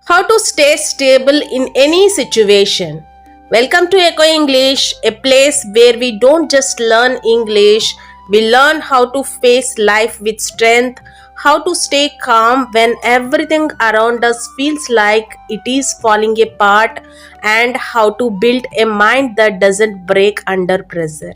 How to stay stable in any situation. Welcome to Echo English, a place where we don't just learn English, we learn how to face life with strength, how to stay calm when everything around us feels like it is falling apart, and how to build a mind that doesn't break under pressure.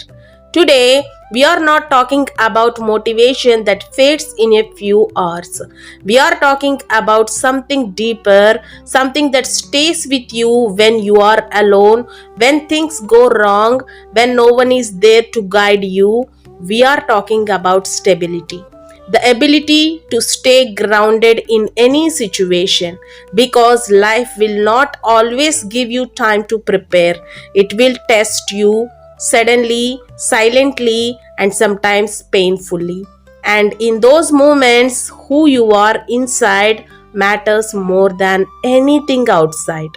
Today, we are not talking about motivation that fades in a few hours. We are talking about something deeper, something that stays with you when you are alone, when things go wrong, when no one is there to guide you. We are talking about stability, the ability to stay grounded in any situation, because life will not always give you time to prepare. It will test you suddenly, silently, and sometimes painfully. And in those moments, who you are inside matters more than anything outside.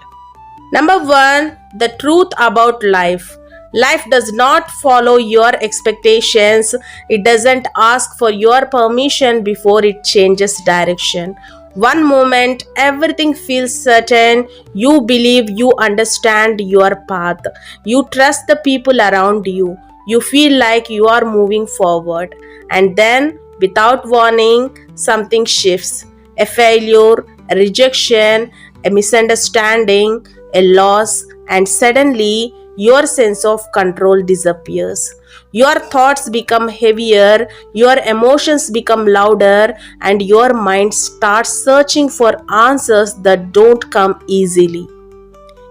Number one, the truth about life. Life does not follow your expectations. It doesn't ask for your permission before it changes direction. One moment, everything feels certain. You believe you understand your path. You trust the people around you. You feel like you are moving forward. And then, without warning, something shifts. A failure, a rejection, a misunderstanding, a loss, and suddenly your sense of control disappears. Your thoughts become heavier, your emotions become louder, and your mind starts searching for answers that don't come easily.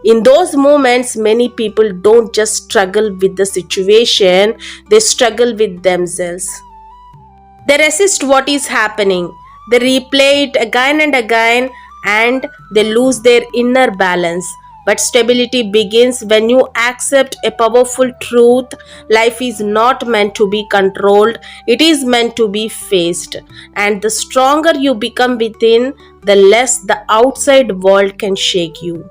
In those moments, many people don't just struggle with the situation, they struggle with themselves. They resist what is happening. They replay it again and again and they lose their inner balance. But stability begins when you accept a powerful truth. Life is not meant to be controlled, it is meant to be faced. And the stronger you become within, the less the outside world can shake you.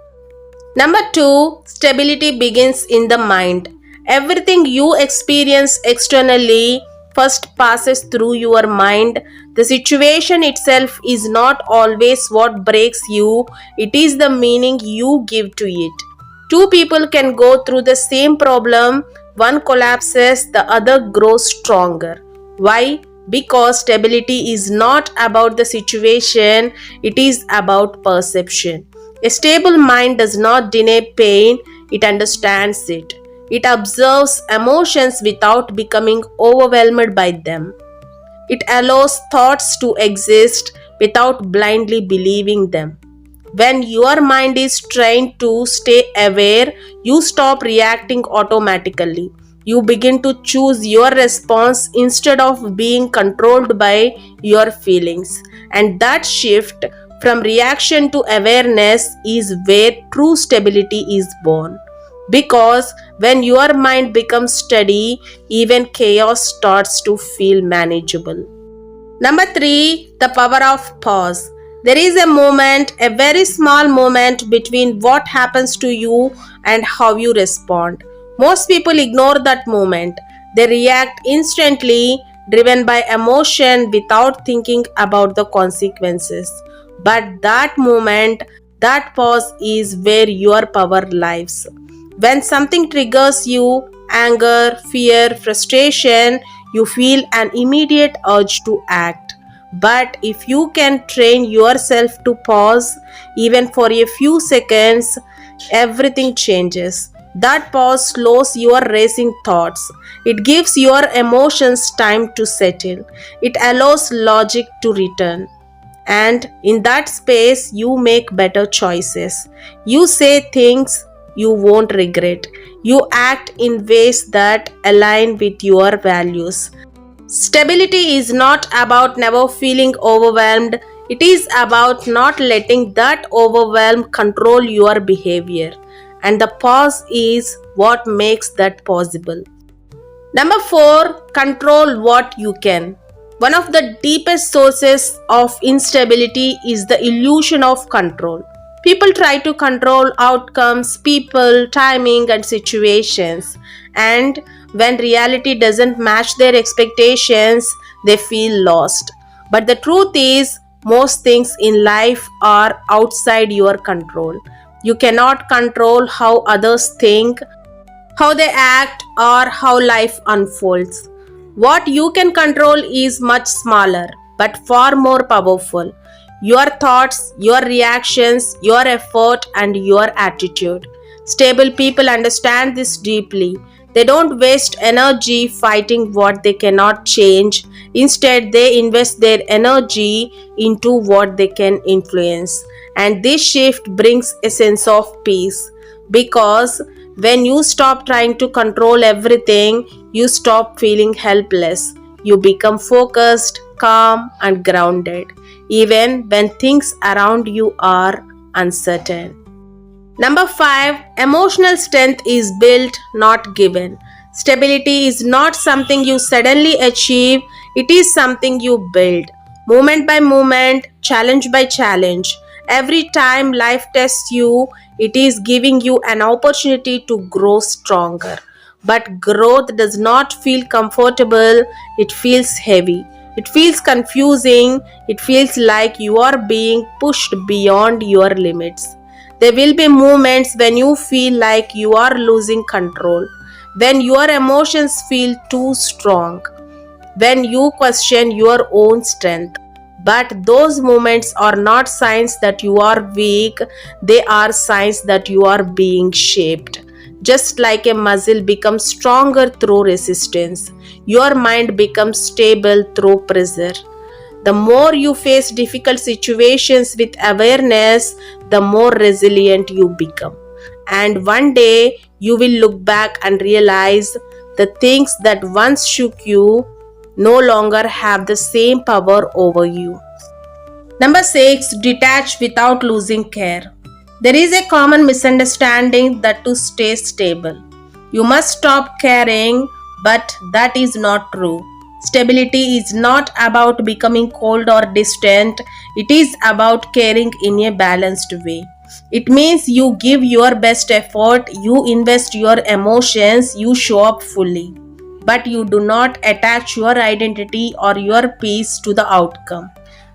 Number two, stability begins in the mind. Everything you experience externally first passes through your mind. The situation itself is not always what breaks you, it is the meaning you give to it. Two people can go through the same problem, one collapses, the other grows stronger. Why? Because stability is not about the situation, it is about perception. A stable mind does not deny pain, it understands it. It observes emotions without becoming overwhelmed by them. It allows thoughts to exist without blindly believing them. When your mind is trained to stay aware, you stop reacting automatically. You begin to choose your response instead of being controlled by your feelings. And that shift from reaction to awareness is where true stability is born. Because when your mind becomes steady, even chaos starts to feel manageable. Number three, the power of pause. There is a moment, a very small moment between what happens to you and how you respond. Most people ignore that moment. They react instantly, driven by emotion without thinking about the consequences. But that moment, that pause is where your power lies. When something triggers you, anger, fear, frustration, you feel an immediate urge to act. But if you can train yourself to pause, even for a few seconds, everything changes. That pause slows your racing thoughts. It gives your emotions time to settle. It allows logic to return. And in that space, you make better choices. You say things you won't regret. You act in ways that align with your values. Stability is not about never feeling overwhelmed, it is about not letting that overwhelm control your behavior. And the pause is what makes that possible. Number four, control what you can. One of the deepest sources of instability is the illusion of control. People try to control outcomes, people, timing, and situations. And when reality doesn't match their expectations, they feel lost. But the truth is, Most things in life are outside your control. You cannot control how others think, how they act, or how life unfolds. What you can control is much smaller but far more powerful. Your thoughts, your reactions, your effort, and your attitude. Stable people understand this deeply. They don't waste energy fighting what they cannot change. Instead, they invest their energy into what they can influence. And this shift brings a sense of peace because when you stop trying to control everything, you stop feeling helpless. You become focused, calm, and grounded, even when things around you are uncertain. Number 5, emotional strength is built, not given. Stability is not something you suddenly achieve, it is something you build. Moment by moment, challenge by challenge. Every time life tests you, it is giving you an opportunity to grow stronger. But growth does not feel comfortable, it feels heavy. It feels confusing, it feels like you are being pushed beyond your limits. There will be moments when you feel like you are losing control, when your emotions feel too strong, when you question your own strength. But those moments are not signs that you are weak, they are signs that you are being shaped. Just like a muscle becomes stronger through resistance, your mind becomes stable through pressure. The more you face difficult situations with awareness, the more resilient you become. And one day you will look back and realize the things that once shook you no longer have the same power over you. Number 6, detach without losing care. There is a common misunderstanding that to stay stable, you must stop caring, but that is not true. Stability is not about becoming cold or distant, it is about caring in a balanced way. It means you give your best effort, you invest your emotions, you show up fully. But you do not attach your identity or your peace to the outcome.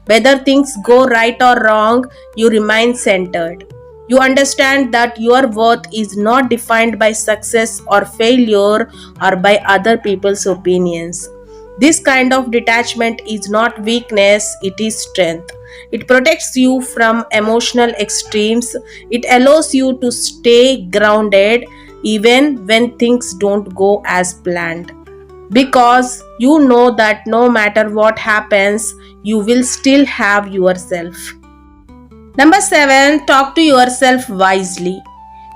Whether things go right or wrong, you remain centered. You understand that your worth is not defined by success or failure or by other people's opinions. This kind of detachment is not weakness, it is strength. It protects you from emotional extremes. It allows you to stay grounded even when things don't go as planned. Because you know that no matter what happens, you will still have yourself. Number 7, talk to yourself wisely.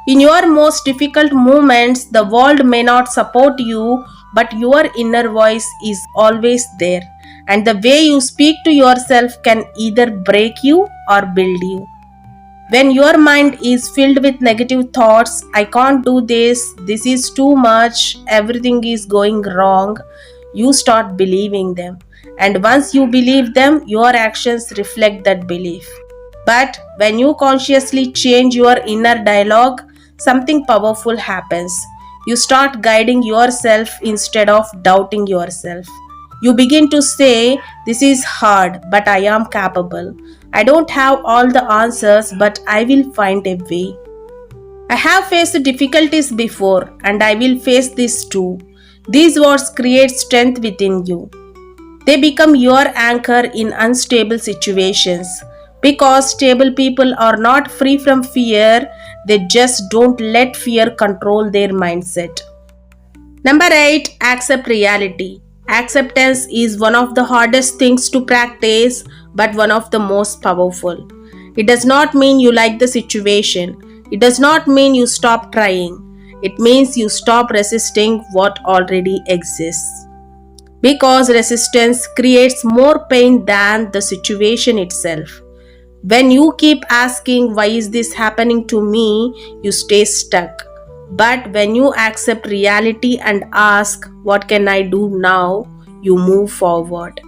In your most difficult moments, the world may not support you, but your inner voice is always there. And the way you speak to yourself can either break you or build you. When your mind is filled with negative thoughts, I can't do this is too much, everything is going wrong, you start believing them. And once you believe them, your actions reflect that belief. But when you consciously change your inner dialogue, something powerful happens. You start guiding yourself instead of doubting yourself. You begin to say, "This is hard, but I am capable. I don't have all the answers, but I will find a way. I have faced difficulties before, and I will face this too." These words create strength within you. They become your anchor in unstable situations. Because stable people are not free from fear, they just don't let fear control their mindset. Number 8, accept reality. Acceptance is one of the hardest things to practice, but one of the most powerful. It does not mean you like the situation. It does not mean you stop trying. It means you stop resisting what already exists. Because resistance creates more pain than the situation itself. When you keep asking, "Why is this happening to me?" you stay stuck. But when you accept reality and ask, "What can I do now?" you move forward.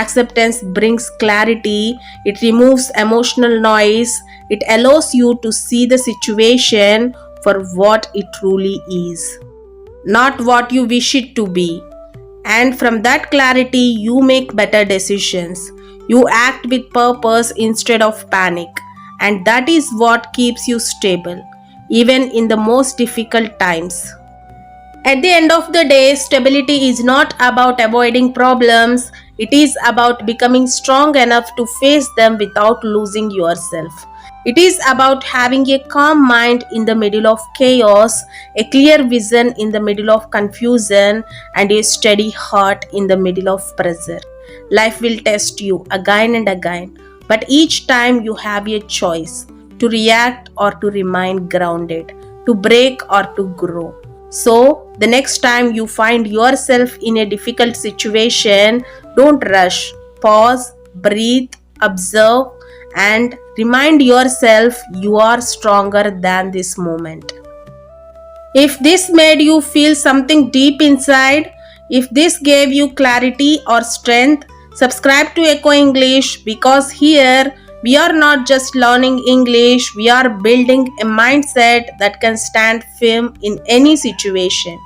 Acceptance brings clarity, it removes emotional noise, it allows you to see the situation for what it truly is, not what you wish it to be. And from that clarity, you make better decisions. You act with purpose instead of panic, and that is what keeps you stable, even in the most difficult times. At the end of the day, stability is not about avoiding problems, it is about becoming strong enough to face them without losing yourself. It is about having a calm mind in the middle of chaos, a clear vision in the middle of confusion, and a steady heart in the middle of pressure. Life will test you again and again, but each time you have a choice to react or to remain grounded, to break or to grow. So, the next time you find yourself in a difficult situation, don't rush. Pause, breathe, observe, and remind yourself you are stronger than this moment. If this made you feel something deep inside, if this gave you clarity or strength, subscribe to Echo English, because here we are not just learning English, we are building a mindset that can stand firm in any situation.